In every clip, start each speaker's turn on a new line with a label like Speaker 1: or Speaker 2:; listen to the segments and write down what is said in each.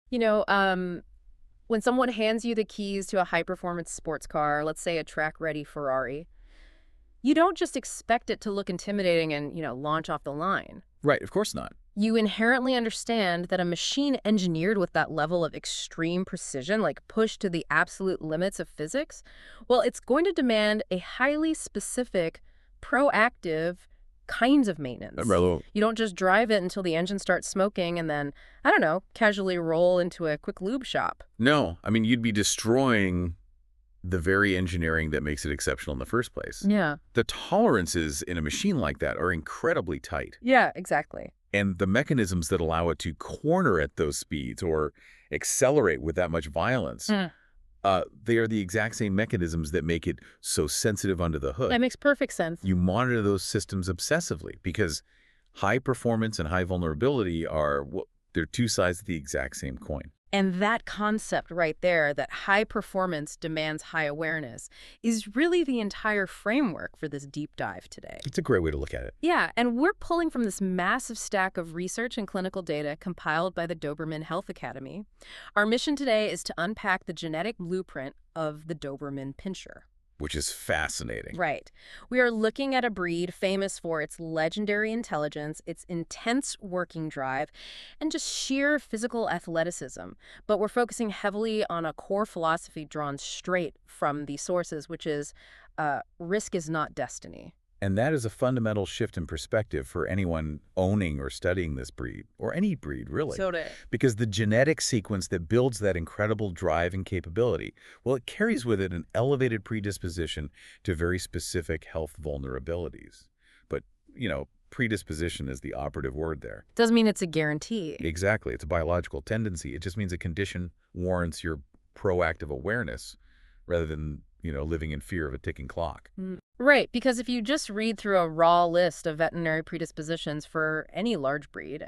Speaker 1: You know, when someone hands you the keys to a high-performance sports car, let's say a track-ready Ferrari, you don't just expect it to look intimidating and, launch off the line.
Speaker 2: Right, of course not.
Speaker 1: You inherently understand that a machine engineered with that level of extreme precision, like pushed to the absolute limits of physics, well, it's going to demand a highly specific, proactive kinds of maintenance.
Speaker 2: Well,
Speaker 1: You don't just drive it until the engine starts smoking and then, I don't know, casually roll into a quick lube shop.
Speaker 2: no, I mean, you'd be destroying the very engineering that makes it exceptional in the first place.
Speaker 1: Yeah.
Speaker 2: The tolerances in a machine like that are incredibly tight.
Speaker 1: Yeah, exactly.
Speaker 2: And the mechanisms that allow it to corner at those speeds or accelerate with that much violence,
Speaker 1: Mm.
Speaker 2: they are the exact same mechanisms that make it so sensitive under the hood.
Speaker 1: That makes perfect sense.
Speaker 2: You monitor those systems obsessively because high performance and high vulnerability are, well, they're two sides of the exact same coin.
Speaker 1: And that concept right there, that high performance demands high awareness, is really the entire framework for this deep dive today.
Speaker 2: It's a great way to look at it.
Speaker 1: Yeah, and we're pulling from this massive stack of research and clinical data compiled by the Doberman Health Academy. Our mission today is to unpack the genetic blueprint of the Doberman Pinscher.
Speaker 2: Which is fascinating.
Speaker 1: Right. We are looking at a breed famous for its legendary intelligence, its intense working drive, and just sheer physical athleticism. But we're focusing heavily on a core philosophy drawn straight from the sources, which is risk is not destiny.
Speaker 2: And that is a fundamental shift in perspective for anyone owning or studying this breed, or any breed, really.
Speaker 1: Totally.
Speaker 2: Because the genetic sequence that builds that incredible drive and capability, well, it carries with it an elevated predisposition to very specific health vulnerabilities. But, predisposition is the operative word there.
Speaker 1: Doesn't mean it's a guarantee.
Speaker 2: Exactly. It's a biological tendency. It just means a condition warrants your proactive awareness rather than, living in fear of a ticking clock.
Speaker 1: Right, because if you just read through a raw list of veterinary predispositions for any large breed,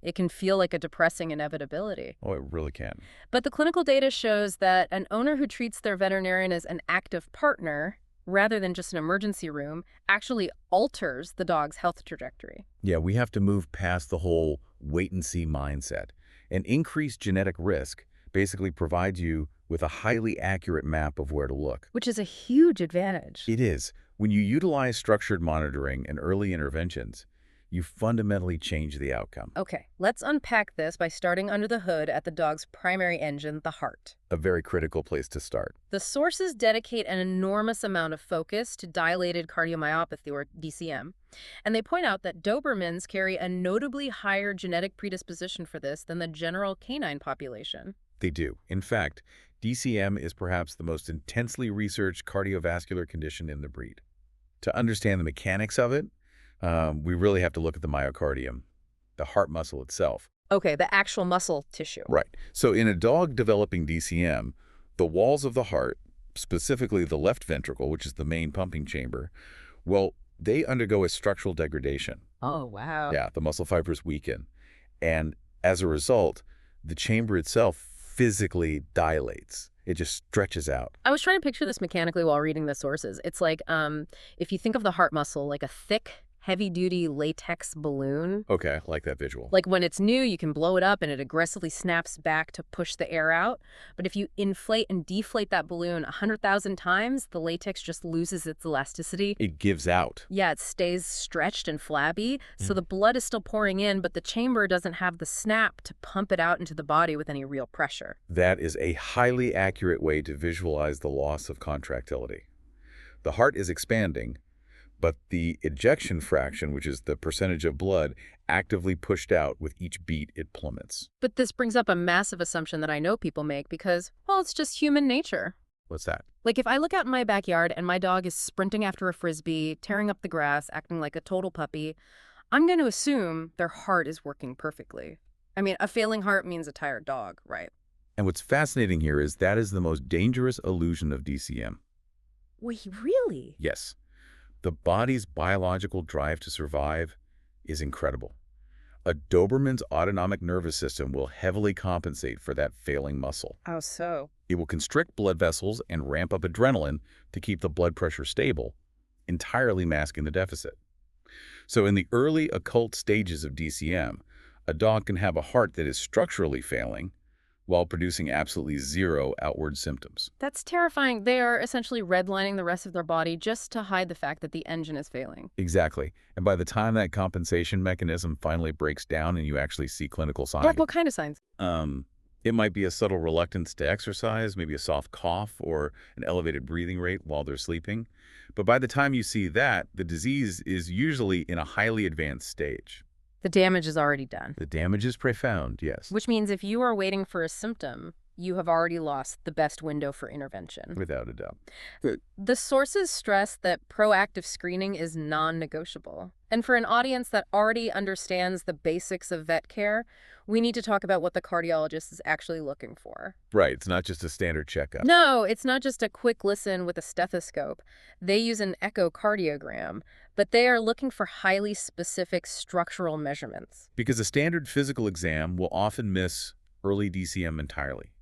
Speaker 1: it can feel like a depressing inevitability.
Speaker 2: Oh, it really can.
Speaker 1: But the clinical data shows that an owner who treats their veterinarian as an active partner, rather than just an emergency room, actually alters the dog's health trajectory.
Speaker 2: Yeah, we have to move past the whole wait-and-see mindset. An increased genetic risk basically provides you with a highly accurate map of where to look.
Speaker 1: Which is a huge advantage.
Speaker 2: It is. When you utilize structured monitoring and early interventions, you fundamentally change the outcome.
Speaker 1: Okay, let's unpack this by starting under the hood at the dog's primary engine, the heart.
Speaker 2: A very critical place to start.
Speaker 1: The sources dedicate an enormous amount of focus to dilated cardiomyopathy, or DCM, and they point out that Dobermans carry a notably higher genetic predisposition for this than the general canine population.
Speaker 2: They do. In fact, DCM is perhaps the most intensely researched cardiovascular condition in the breed. To understand the mechanics of it, we really have to look at the myocardium, the heart muscle itself.
Speaker 1: Okay, the actual muscle tissue.
Speaker 2: Right. So in a dog developing DCM, the walls of the heart, specifically the left ventricle, which is the main pumping chamber, well, they undergo a structural degradation.
Speaker 1: Oh, wow.
Speaker 2: Yeah, the muscle fibers weaken. And as a result, the chamber itself physically dilates. It just stretches out.
Speaker 1: I was trying to picture this mechanically while reading the sources. It's like if you think of the heart muscle like a thick, heavy-duty latex balloon.
Speaker 2: Okay, I like that visual.
Speaker 1: Like when it's new, you can blow it up and it aggressively snaps back to push the air out. But if you inflate and deflate that balloon 100,000 times, the latex just loses its elasticity.
Speaker 2: It gives out.
Speaker 1: Yeah, it stays stretched and flabby, so the blood is still pouring in, but the chamber doesn't have the snap to pump it out into the body with any real pressure.
Speaker 2: That is a highly accurate way to visualize the loss of contractility. The heart is expanding, but the ejection fraction, which is the percentage of blood actively pushed out with each beat, it plummets.
Speaker 1: But this brings up a massive assumption that I know people make because, well, it's just human nature.
Speaker 2: What's that?
Speaker 1: Like if I look out in my backyard and my dog is sprinting after a frisbee, tearing up the grass, acting like a total puppy, I'm going to assume their heart is working perfectly. A failing heart means a tired dog, right?
Speaker 2: And what's fascinating here is that is the most dangerous illusion of DCM.
Speaker 1: Wait, really?
Speaker 2: Yes. The body's biological drive to survive is incredible. A Doberman's autonomic nervous system will heavily compensate for that failing muscle.
Speaker 1: How so?
Speaker 2: It will constrict blood vessels and ramp up adrenaline to keep the blood pressure stable, entirely masking the deficit. So in the early occult stages of DCM, a dog can have a heart that is structurally failing, while producing absolutely zero outward symptoms.
Speaker 1: That's terrifying. They are essentially redlining the rest of their body just to hide the fact that the engine is failing.
Speaker 2: Exactly. And by the time that compensation mechanism finally breaks down and you actually see clinical
Speaker 1: Like
Speaker 2: signs,
Speaker 1: what kind of signs?
Speaker 2: it might be a subtle reluctance to exercise, maybe a soft cough or an elevated breathing rate while they're sleeping. But by the time you see that, the disease is usually in a highly advanced stage.
Speaker 1: The damage is already done.
Speaker 2: The damage is profound, yes,
Speaker 1: Which means if you are waiting for a symptom, you have already lost the best window for intervention.
Speaker 2: without a doubt.
Speaker 1: The sources stress that proactive screening is non-negotiable. And for an audience that already understands the basics of vet care, we need to talk about what the cardiologist is actually looking for.
Speaker 2: Right, it's not just a standard checkup.
Speaker 1: No, it's not just a quick listen with a stethoscope. They use an echocardiogram, but they are looking for highly specific structural measurements.
Speaker 2: Because a standard physical exam will often miss early DCM entirely.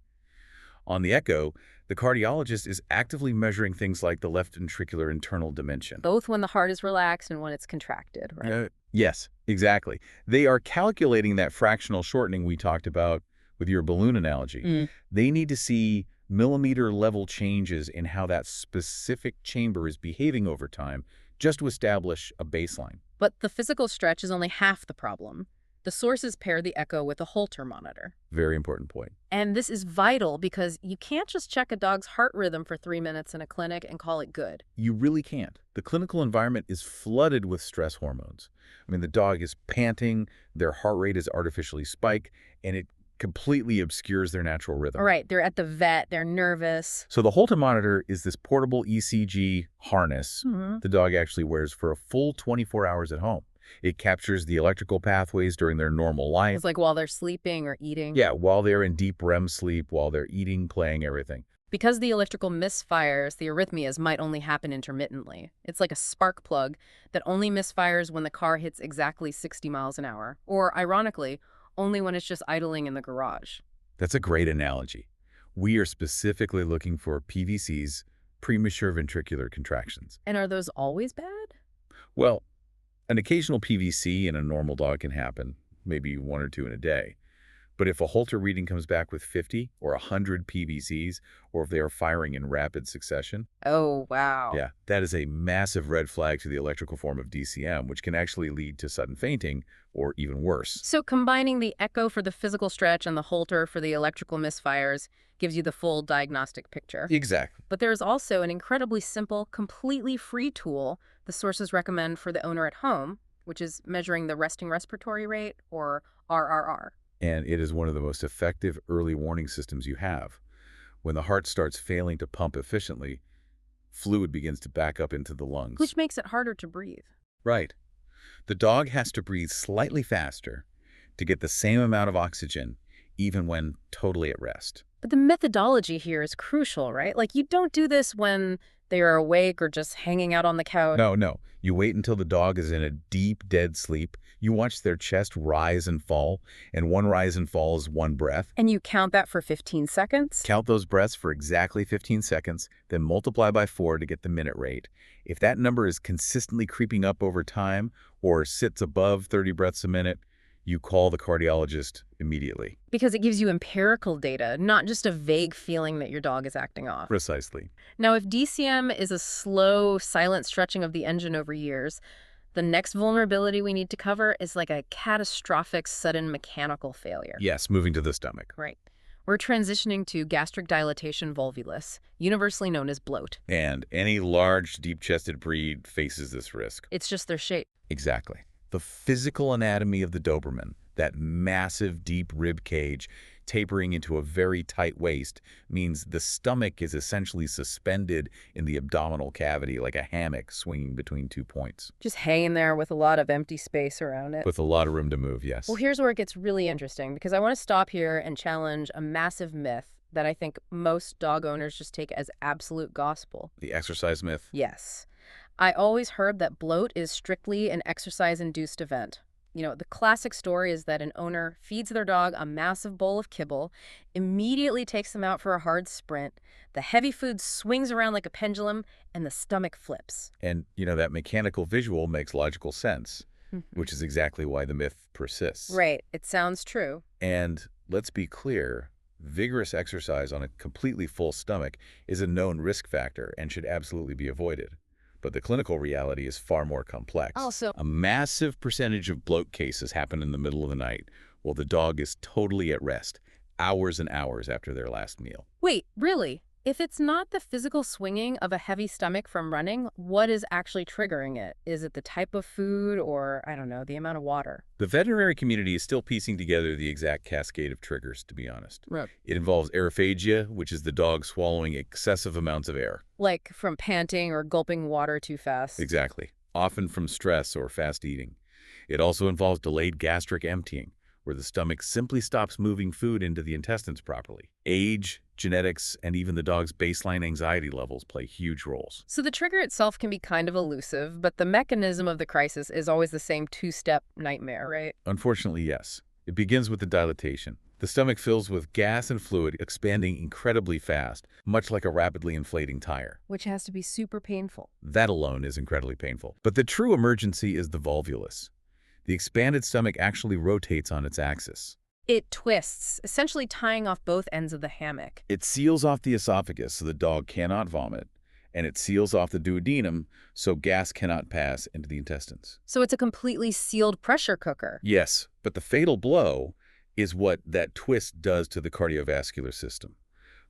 Speaker 2: On the echo, the cardiologist is actively measuring things like the left ventricular internal dimension.
Speaker 1: Both when the heart is relaxed and when it's contracted, right?
Speaker 2: Yes, exactly. They are calculating that fractional shortening we talked about with your balloon analogy. They need to see millimeter level changes in how that specific chamber is behaving over time just to establish a baseline.
Speaker 1: But the physical stretch is only half the problem. The sources pair the echo with a Holter monitor.
Speaker 2: Very important point.
Speaker 1: And this is vital because you can't just check a dog's heart rhythm for 3 minutes in a clinic and call it good.
Speaker 2: You really can't. The clinical environment is flooded with stress hormones. I mean, the dog is panting, their heart rate is artificially spiked, and it completely obscures their natural rhythm.
Speaker 1: All right, they're at the vet, they're nervous.
Speaker 2: So the Holter monitor is this portable ECG harness the dog actually wears for a full 24 hours at home. It captures the electrical pathways during their normal life.
Speaker 1: It's like while they're sleeping or eating.
Speaker 2: Yeah, while they're in deep REM sleep, while they're eating, playing, everything.
Speaker 1: Because the electrical misfires, the arrhythmias might only happen intermittently. It's like a spark plug that only misfires when the car hits exactly 60 miles an hour. Or, ironically, only when it's just idling in the garage.
Speaker 2: That's a great analogy. We are specifically looking for PVCs, premature ventricular contractions.
Speaker 1: And are those always bad?
Speaker 2: Well, an occasional PVC in a normal dog can happen, maybe 1 or 2 in a day. But if a Holter reading comes back with 50 or 100 PVCs, or if they are firing in rapid succession,
Speaker 1: Oh, wow.
Speaker 2: yeah, that is a massive red flag to the electrical form of DCM, which can actually lead to sudden fainting or even worse.
Speaker 1: So combining the echo for the physical stretch and the Holter for the electrical misfires gives you the full diagnostic picture.
Speaker 2: Exactly.
Speaker 1: But there's also an incredibly simple, completely free tool the sources recommend for the owner at home, which is measuring the resting respiratory rate, or RRR.
Speaker 2: And it is one of the most effective early warning systems you have. When the heart starts failing to pump efficiently, fluid begins to back up into the lungs.
Speaker 1: Which makes it harder to breathe.
Speaker 2: Right. The dog has to breathe slightly faster to get the same amount of oxygen, even when totally at rest.
Speaker 1: But the methodology here is crucial, right? Like, you don't do this when they are awake or just hanging out on the couch.
Speaker 2: No. You wait until the dog is in a deep, dead sleep. You watch their chest rise and fall, and one rise and fall is one breath.
Speaker 1: And you count that for 15 seconds?
Speaker 2: Count those breaths for exactly 15 seconds, then multiply by 4 to get the minute rate. If that number is consistently creeping up over time or sits above 30 breaths a minute, you call the cardiologist immediately.
Speaker 1: Because it gives you empirical data, not just a vague feeling that your dog is acting off.
Speaker 2: Precisely.
Speaker 1: Now, if DCM is a slow, silent stretching of the engine over years, the next vulnerability we need to cover is like a catastrophic sudden mechanical failure.
Speaker 2: Yes, moving to the stomach.
Speaker 1: Right. We're transitioning to gastric dilatation-volvulus, universally known as bloat.
Speaker 2: And any large, deep-chested breed faces this risk.
Speaker 1: It's just their shape.
Speaker 2: Exactly. The physical anatomy of the Doberman, that massive, deep rib cage tapering into a very tight waist, means the stomach is essentially suspended in the abdominal cavity like a hammock swinging between 2 points.
Speaker 1: Just hanging there with a lot of empty space around it.
Speaker 2: With a lot of room to move, yes.
Speaker 1: Well, here's where it gets really interesting, because I want to stop here and challenge a massive myth that I think most dog owners just take as absolute gospel.
Speaker 2: The exercise myth?
Speaker 1: Yes. I always heard that bloat is strictly an exercise-induced event. You know, the classic story is that an owner feeds their dog a massive bowl of kibble, immediately takes them out for a hard sprint, the heavy food swings around like a pendulum, and the stomach flips.
Speaker 2: And, that mechanical visual makes logical sense, which is exactly why the myth persists.
Speaker 1: Right. It sounds true.
Speaker 2: And let's be clear, Vigorous exercise on a completely full stomach is a known risk factor and should absolutely be avoided. But the clinical reality is far more complex.
Speaker 1: Also,
Speaker 2: A massive percentage of bloat cases happen in the middle of the night while the dog is totally at rest, hours and hours after their last meal.
Speaker 1: wait, really? If it's not the physical swinging of a heavy stomach from running, what is actually triggering it? Is it the type of food or, I don't know, the amount of water?
Speaker 2: The veterinary community is still piecing together the exact cascade of triggers, to be honest.
Speaker 1: Right.
Speaker 2: It involves aerophagia, which is the dog swallowing excessive amounts of air.
Speaker 1: Like from panting or gulping water too fast?
Speaker 2: Exactly, often from stress or fast eating. It also involves delayed gastric emptying, where the stomach simply stops moving food into the intestines properly. Age, genetics, and even the dog's baseline anxiety levels play huge roles.
Speaker 1: So the trigger itself can be kind of elusive, but the mechanism of the crisis is always the same two-step nightmare, right?
Speaker 2: Unfortunately, yes. It begins with the dilatation. The stomach fills with gas and fluid, expanding incredibly fast, much like a rapidly inflating tire.
Speaker 1: Which has to be super painful.
Speaker 2: That alone is incredibly painful. But the true emergency is the volvulus. The expanded stomach actually rotates on its axis.
Speaker 1: It twists, essentially tying off both ends of the hammock.
Speaker 2: It seals off the esophagus so the dog cannot vomit, and it seals off the duodenum so gas cannot pass into the intestines.
Speaker 1: So it's a completely sealed pressure cooker.
Speaker 2: Yes, but the fatal blow is what that twist does to the cardiovascular system.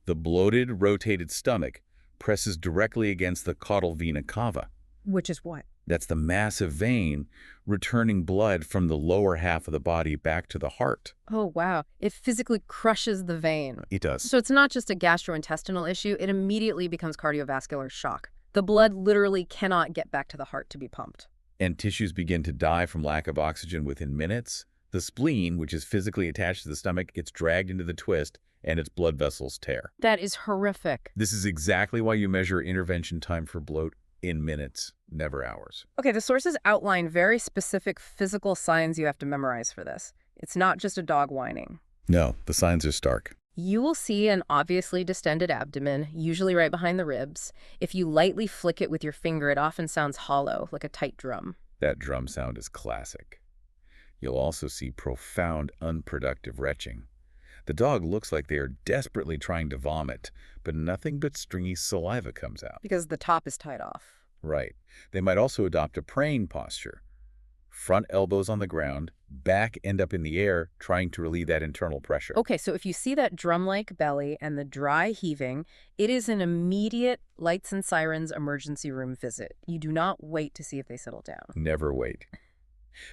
Speaker 2: The bloated, rotated stomach presses directly against the caudal vena cava.
Speaker 1: Which is what?
Speaker 2: That's the massive vein returning blood from the lower half of the body back to the heart.
Speaker 1: Oh, wow. It physically crushes the vein.
Speaker 2: It does.
Speaker 1: So it's not just a gastrointestinal issue, it immediately becomes cardiovascular shock. The blood literally cannot get back to the heart to be pumped.
Speaker 2: And tissues begin to die from lack of oxygen within minutes. The spleen, which is physically attached to the stomach, gets dragged into the twist, and its blood vessels tear.
Speaker 1: That is horrific.
Speaker 2: This is exactly why you measure intervention time for bloat in minutes, never hours.
Speaker 1: Okay, the sources outline very specific physical signs you have to memorize for this. It's not just a dog whining.
Speaker 2: No, the signs are stark.
Speaker 1: You will see an obviously distended abdomen, usually right behind the ribs. If you lightly flick it with your finger, it often sounds hollow, like a tight drum.
Speaker 2: That drum sound is classic. You'll also see profound, unproductive retching. The dog looks like they are desperately trying to vomit, but nothing but stringy saliva comes out.
Speaker 1: Because the top is tied off.
Speaker 2: Right. They might also adopt a praying posture. Front elbows on the ground, back end up in the air, trying to relieve that internal pressure.
Speaker 1: Okay, so if you see that drum-like belly and the dry heaving, it is an immediate lights and sirens emergency room visit. You do not wait to see if they settle down.
Speaker 2: Never wait.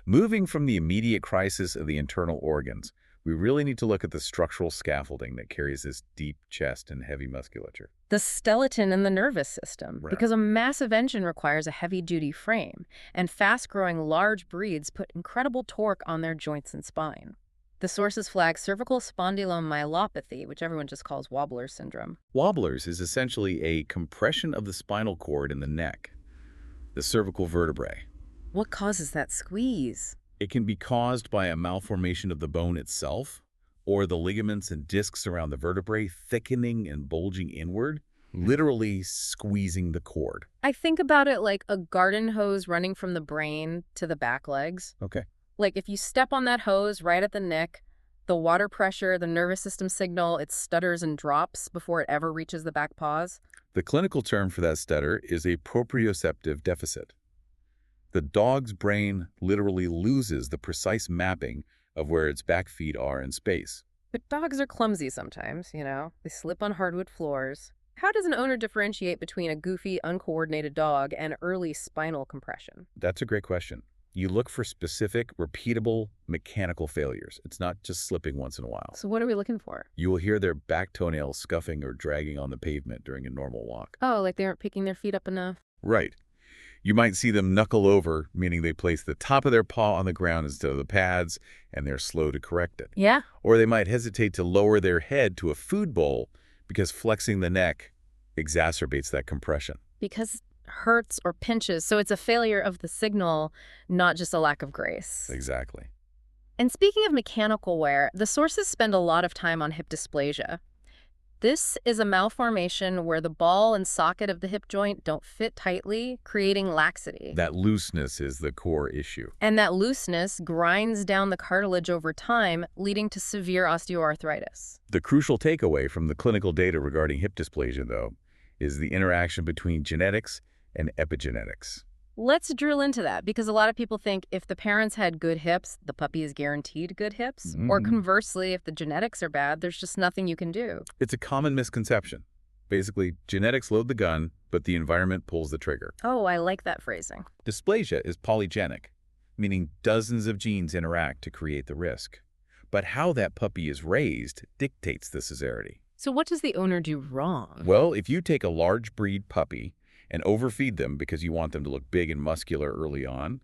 Speaker 2: Moving from the immediate crisis of the internal organs, we really need to look at the structural scaffolding that carries this deep chest and heavy musculature.
Speaker 1: The skeleton and the nervous system,
Speaker 2: Right.
Speaker 1: because a massive engine requires a heavy-duty frame, and fast-growing large breeds put incredible torque on their joints and spine. The sources flag cervical spondylomyelopathy, which everyone just calls wobbler syndrome.
Speaker 2: Wobblers is essentially a compression of the spinal cord in the neck, the cervical vertebrae.
Speaker 1: What causes that squeeze?
Speaker 2: It can be caused by a malformation of the bone itself, or the ligaments and discs around the vertebrae thickening and bulging inward, literally squeezing the cord.
Speaker 1: I think about it like a garden hose running from the brain to the back legs.
Speaker 2: Okay.
Speaker 1: Like if you step on that hose right at the neck, the water pressure, the nervous system signal, it stutters and drops before it ever reaches the back paws.
Speaker 2: The clinical term for that stutter is a proprioceptive deficit. The dog's brain literally loses the precise mapping of where its back feet are in space.
Speaker 1: But dogs are clumsy sometimes, you know. They slip on hardwood floors. How does an owner differentiate between a goofy, uncoordinated dog and early spinal compression?
Speaker 2: That's a great question. You look for specific, repeatable, mechanical failures. It's not just slipping once in a while.
Speaker 1: So what are we looking for?
Speaker 2: You will hear their back toenails scuffing or dragging on the pavement during a normal walk.
Speaker 1: Oh, like they aren't picking their feet up enough?
Speaker 2: Right. You might see them knuckle over, meaning they place the top of their paw on the ground instead of the pads, and they're slow to correct it.
Speaker 1: Yeah.
Speaker 2: Or they might hesitate to lower their head to a food bowl because flexing the neck exacerbates that compression.
Speaker 1: Because hurts or pinches, so it's a failure of the signal, not just a lack of grace.
Speaker 2: Exactly.
Speaker 1: And speaking of mechanical wear, the sources spend a lot of time on hip dysplasia. The This is a malformation where the ball and socket of the hip joint don't fit tightly, creating laxity.
Speaker 2: That looseness is the core issue.
Speaker 1: And that looseness grinds down the cartilage over time, leading to severe osteoarthritis.
Speaker 2: The crucial takeaway from the clinical data regarding hip dysplasia, though, is the interaction between genetics and epigenetics.
Speaker 1: Let's drill into that, because a lot of people think if the parents had good hips, the puppy is guaranteed good hips. Or conversely, if the genetics are bad, there's just nothing you can do.
Speaker 2: It's a common misconception. Basically, genetics load the gun, but the environment pulls the trigger.
Speaker 1: Oh, I like that phrasing.
Speaker 2: Dysplasia is polygenic, meaning dozens of genes interact to create the risk. But how that puppy is raised dictates the severity.
Speaker 1: So what does the owner do wrong?
Speaker 2: Well, if you take a large breed puppy and overfeed them because you want them to look big and muscular early on,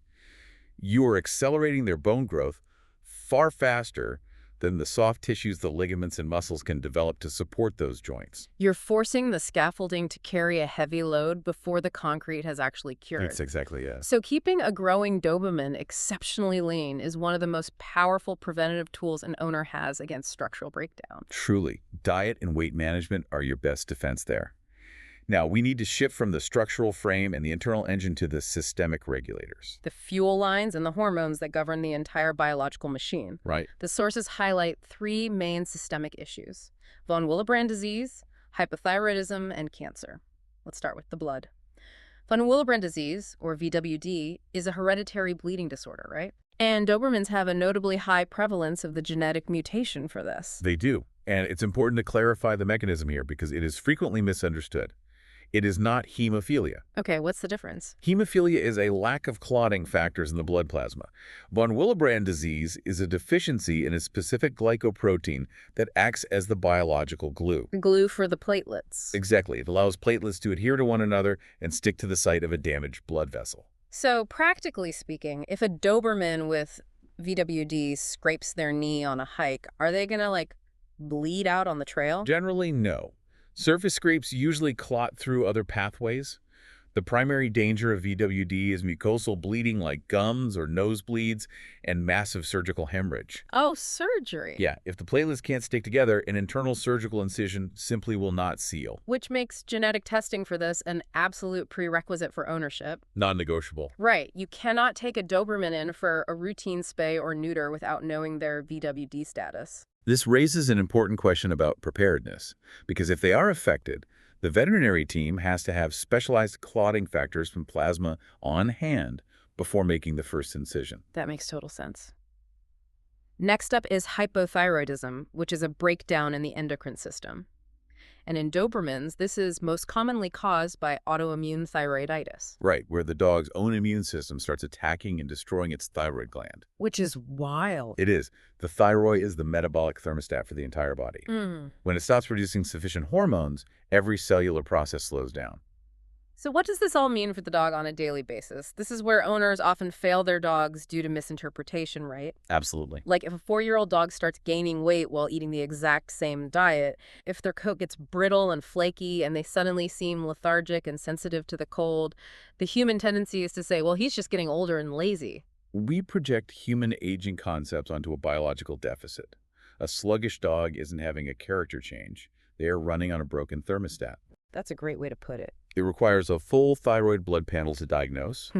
Speaker 2: you are accelerating their bone growth far faster than the soft tissues, the ligaments, and muscles can develop to support those joints.
Speaker 1: You're forcing the scaffolding to carry a heavy load before the concrete has actually cured.
Speaker 2: That's exactly it.
Speaker 1: So keeping a growing Doberman exceptionally lean is one of the most powerful preventative tools an owner has against structural breakdown.
Speaker 2: Truly, diet and weight management are your best defense there. Now, we need to shift from the structural frame and the internal engine to the systemic regulators.
Speaker 1: The fuel lines and the hormones that govern the entire biological machine.
Speaker 2: Right.
Speaker 1: The sources highlight three main systemic issues: von Willebrand disease, hypothyroidism, and cancer. Let's start with the blood. Von Willebrand disease, or VWD, is a hereditary bleeding disorder, right? And Dobermans have a notably high prevalence of the genetic mutation for this.
Speaker 2: They do. And it's important to clarify the mechanism here because it is frequently misunderstood. It is not hemophilia.
Speaker 1: Okay, what's the difference?
Speaker 2: Hemophilia is a lack of clotting factors in the blood plasma. Von Willebrand disease is a deficiency in a specific glycoprotein that acts as the biological glue.
Speaker 1: Glue for the platelets.
Speaker 2: Exactly. It allows platelets to adhere to one another and stick to the site of a damaged blood vessel.
Speaker 1: So, practically speaking, if a Doberman with VWD scrapes their knee on a hike, are they gonna, bleed out on the trail?
Speaker 2: Generally, no. Surface scrapes usually clot through other pathways. The primary danger of VWD is mucosal bleeding like gums or nosebleeds and massive surgical hemorrhage.
Speaker 1: Oh, surgery.
Speaker 2: Yeah, if the platelets can't stick together, an internal surgical incision simply will not seal.
Speaker 1: Which makes genetic testing for this an absolute prerequisite for ownership.
Speaker 2: Non-negotiable.
Speaker 1: Right. You cannot take a Doberman in for a routine spay or neuter without knowing their VWD status.
Speaker 2: This raises an important question about preparedness, because if they are affected, the veterinary team has to have specialized clotting factors from plasma on hand before making the first incision.
Speaker 1: That makes total sense. Next up is hypothyroidism, which is a breakdown in the endocrine system. And in Dobermans, this is most commonly caused by autoimmune thyroiditis.
Speaker 2: Right, where the dog's own immune system starts attacking and destroying its thyroid gland.
Speaker 1: Which is wild.
Speaker 2: It is. The thyroid is the metabolic thermostat for the entire body. When it stops producing sufficient hormones, every cellular process slows down.
Speaker 1: So what does this all mean for the dog on a daily basis? This is where owners often fail their dogs due to misinterpretation, right?
Speaker 2: Absolutely.
Speaker 1: Like if a 4-year-old dog starts gaining weight while eating the exact same diet, if their coat gets brittle and flaky and they suddenly seem lethargic and sensitive to the cold, the human tendency is to say, well, he's just getting older and lazy.
Speaker 2: We project human aging concepts onto a biological deficit. A sluggish dog isn't having a character change. They are running on a broken thermostat.
Speaker 1: That's a great way to put it.
Speaker 2: It requires a full thyroid blood panel to diagnose,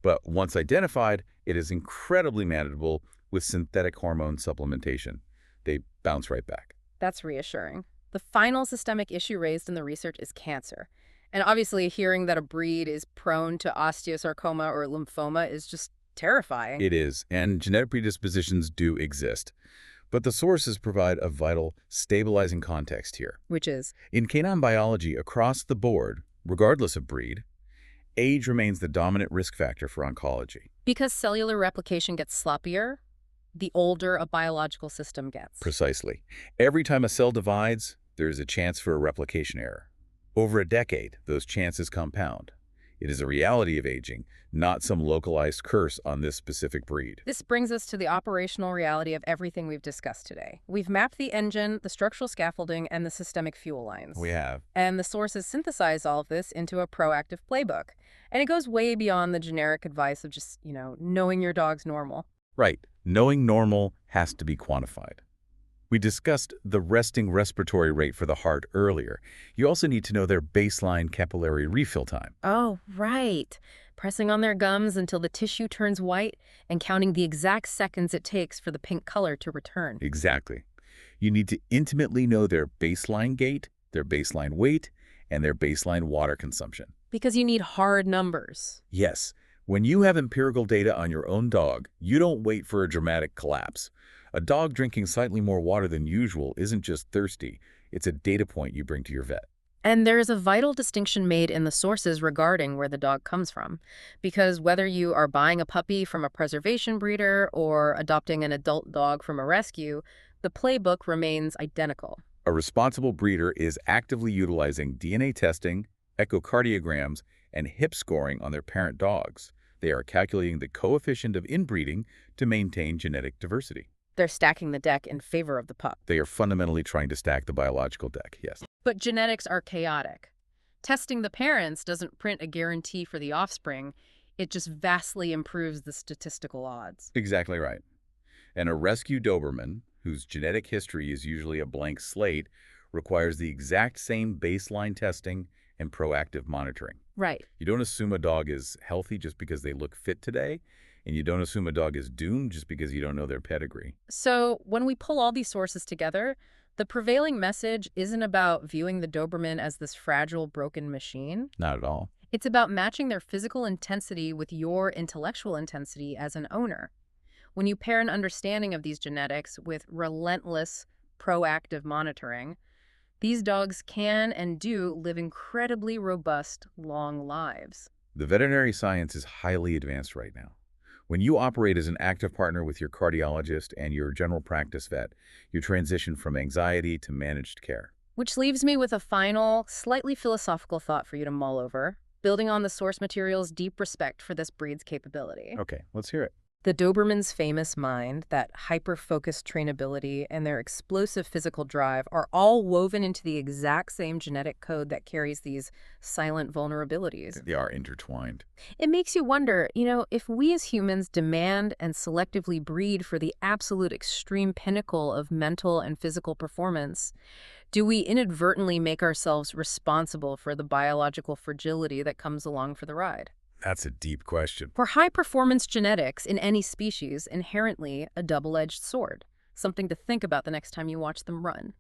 Speaker 2: but once identified, it is incredibly manageable with synthetic hormone supplementation. They bounce right back.
Speaker 1: That's reassuring. The final systemic issue raised in the research is cancer. And obviously, hearing that a breed is prone to osteosarcoma or lymphoma is just terrifying.
Speaker 2: It is, and genetic predispositions do exist. But the sources provide a vital, stabilizing context here.
Speaker 1: Which is?
Speaker 2: In canine biology, across the board, regardless of breed, age remains the dominant risk factor for oncology.
Speaker 1: Because cellular replication gets sloppier, the older a biological system gets.
Speaker 2: Precisely. Every time a cell divides, there is a chance for a replication error. Over a decade, those chances compound. It is a reality of aging, not some localized curse on this specific breed.
Speaker 1: This brings us to the operational reality of everything we've discussed today. We've mapped the engine, the structural scaffolding, and the systemic fuel lines.
Speaker 2: We have.
Speaker 1: And the sources synthesize all of this into a proactive playbook. And it goes way beyond the generic advice of just, knowing your dog's normal.
Speaker 2: Right. Knowing normal has to be quantified. We discussed the resting respiratory rate for the heart earlier. You also need to know their baseline capillary refill time.
Speaker 1: Oh, right. Pressing on their gums until the tissue turns white and counting the exact seconds it takes for the pink color to return.
Speaker 2: Exactly. You need to intimately know their baseline gait, their baseline weight, and their baseline water consumption.
Speaker 1: Because you need hard numbers.
Speaker 2: Yes, when you have empirical data on your own dog, you don't wait for a dramatic collapse. A dog drinking slightly more water than usual isn't just thirsty, it's a data point you bring to your vet.
Speaker 1: And there is a vital distinction made in the sources regarding where the dog comes from. Because whether you are buying a puppy from a preservation breeder or adopting an adult dog from a rescue, the playbook remains identical.
Speaker 2: A responsible breeder is actively utilizing DNA testing, echocardiograms, and hip scoring on their parent dogs. They are calculating the coefficient of inbreeding to maintain genetic diversity.
Speaker 1: They're stacking the deck in favor of the pup.
Speaker 2: They are fundamentally trying to stack the biological deck, yes.
Speaker 1: But genetics are chaotic. Testing the parents doesn't print a guarantee for the offspring. It just vastly improves the statistical odds.
Speaker 2: Exactly right. And a rescue Doberman, whose genetic history is usually a blank slate, requires the exact same baseline testing and proactive monitoring.
Speaker 1: Right.
Speaker 2: You don't assume a dog is healthy just because they look fit today, and you don't assume a dog is doomed just because you don't know their pedigree.
Speaker 1: So when we pull all these sources together, the prevailing message isn't about viewing the Doberman as this fragile, broken machine.
Speaker 2: Not at all.
Speaker 1: It's about matching their physical intensity with your intellectual intensity as an owner. When you pair an understanding of these genetics with relentless, proactive monitoring, these dogs can and do live incredibly robust, long lives.
Speaker 2: The veterinary science is highly advanced right now. When you operate as an active partner with your cardiologist and your general practice vet, you transition from anxiety to managed care.
Speaker 1: Which leaves me with a final, slightly philosophical thought for you to mull over, building on the source material's deep respect for this breed's capability.
Speaker 2: Okay, let's hear it.
Speaker 1: The Doberman's famous mind, that hyper-focused trainability, and their explosive physical drive are all woven into the exact same genetic code that carries these silent vulnerabilities.
Speaker 2: They are intertwined.
Speaker 1: It makes you wonder, if we as humans demand and selectively breed for the absolute extreme pinnacle of mental and physical performance, do we inadvertently make ourselves responsible for the biological fragility that comes along for the ride?
Speaker 2: That's a deep question.
Speaker 1: For high-performance genetics in any species, inherently a double-edged sword, something to think about the next time you watch them run.